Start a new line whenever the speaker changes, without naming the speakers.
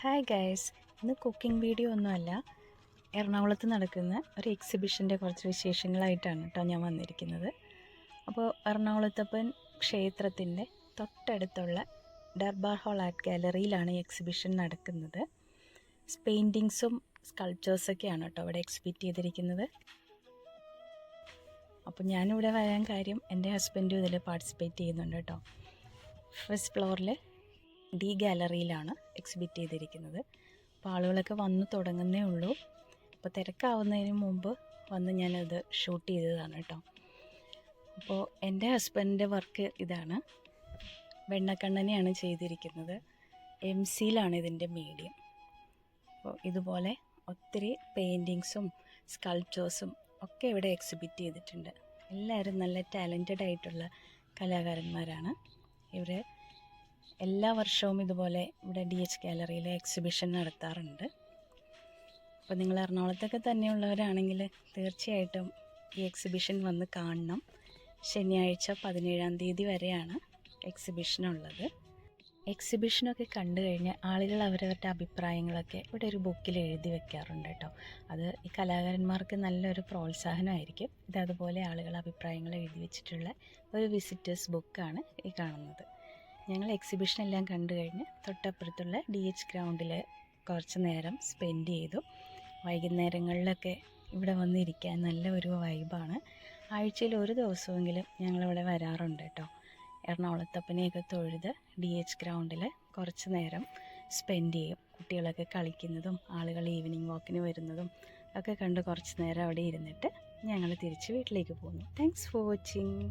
Hi guys, ഇന്ന് cooking video ഒന്നുമല്ല. എറണാകുളത്ത് നടക്കുന്ന ഒരു എക്സിബിഷൻ്റെ കുറച്ച് വിശേഷങ്ങളായിട്ടാണ് കേട്ടോ ഞാൻ വന്നിരിക്കുന്നത്. അപ്പോൾ എറണാകുളത്തപ്പൻ ക്ഷേത്രത്തിൻ്റെ തൊട്ടടുത്തുള്ള ദർബാർ ഹാൾ ആർട്ട് ഗാലറിയിലാണ് ഈ എക്സിബിഷൻ നടക്കുന്നത്. പെയിൻറ്റിങ്സും സ്കൾപ്ചേഴ്സൊക്കെയാണ് കേട്ടോ അവിടെ എക്സിബിറ്റ് ചെയ്തിരിക്കുന്നത്. അപ്പോൾ ഞാനിവിടെ വരാൻ കാര്യം എൻ്റെ ഹസ്ബൻഡും ഇതിൽ പാർട്ടിസിപ്പേറ്റ് ചെയ്യുന്നുണ്ട് കേട്ടോ. ഫസ്റ്റ് ഫ്ലോറിൽ ഡി ഗാലറിയിലാണ് എക്സിബിറ്റ് ചെയ്തിരിക്കുന്നത്. അപ്പോൾ ആളുകളൊക്കെ വന്നു തുടങ്ങുന്നേ ഉള്ളൂ. അപ്പോൾ തിരക്കാവുന്നതിന് മുമ്പ് വന്ന് ഞാനത് ഷൂട്ട് ചെയ്തതാണ് കേട്ടോ. അപ്പോൾ എൻ്റെ ഹസ്ബൻഡിൻ്റെ വർക്ക് ഇതാണ്. വെണ്ണക്കണ്ണനെയാണ് ചെയ്തിരിക്കുന്നത്. MC-യിലാണ് ഇതിൻ്റെ മീഡിയം. അപ്പോൾ ഇതുപോലെ ഒത്തിരി പെയിൻറ്റിങ്സും സ്കൾപ്ചേഴ്സും ഒക്കെ ഇവിടെ എക്സിബിറ്റ് ചെയ്തിട്ടുണ്ട്. എല്ലാവരും നല്ല ടാലൻറ്റഡ് ആയിട്ടുള്ള കലാകാരന്മാരാണ്. ഇവർ എല്ലാ വർഷവും ഇതുപോലെ ഇവിടെ DH ഗാലറിയിൽ എക്സിബിഷൻ നടത്താറുണ്ട്. അപ്പോൾ നിങ്ങൾ എറണാകുളത്തൊക്കെ തന്നെയുള്ളവരാണെങ്കിൽ തീർച്ചയായിട്ടും ഈ എക്സിബിഷൻ വന്ന് കാണണം. ശനിയാഴ്ച 17-ാം തീയതി വരെയാണ് എക്സിബിഷൻ ഉള്ളത്. എക്സിബിഷനൊക്കെ കണ്ടു കഴിഞ്ഞാൽ ആളുകൾ അവരവരുടെ അഭിപ്രായങ്ങളൊക്കെ ഇവിടെ ഒരു ബുക്കിൽ എഴുതി വെക്കാറുണ്ട് കേട്ടോ. അത് ഈ കലാകാരന്മാർക്ക് നല്ലൊരു പ്രോത്സാഹനമായിരിക്കും. ഇതതുപോലെ ആളുകൾ അഭിപ്രായങ്ങൾ എഴുതി വെച്ചിട്ടുള്ള ഒരു വിസിറ്റേഴ്സ് ബുക്കാണ് ഈ കാണുന്നത്. ഞങ്ങൾ എക്സിബിഷനെല്ലാം കണ്ടു കഴിഞ്ഞ് തൊട്ടപ്പുറത്തുള്ള DH ഗ്രൗണ്ടിൽ കുറച്ച് നേരം സ്പെൻഡ് ചെയ്തു. വൈകുന്നേരങ്ങളിലൊക്കെ ഇവിടെ വന്നിരിക്കാൻ നല്ല ഒരു വൈബാണ്. ആഴ്ചയിൽ ഒരു ദിവസമെങ്കിലും ഞങ്ങളിവിടെ വരാറുണ്ട് കേട്ടോ. എറണാകുളത്തപ്പനെയൊക്കെ തൊഴുത് DH ഗ്രൗണ്ടിൽ കുറച്ച് നേരം സ്പെൻഡ് ചെയ്യും. കുട്ടികളൊക്കെ കളിക്കുന്നതും ആളുകൾ ഈവനിങ് വാക്കിന് വരുന്നതും ഒക്കെ കണ്ട് കുറച്ച് നേരം അവിടെ ഇരുന്നിട്ട് ഞങ്ങൾ തിരിച്ച് വീട്ടിലേക്ക് പോകുന്നു. Thanks for watching.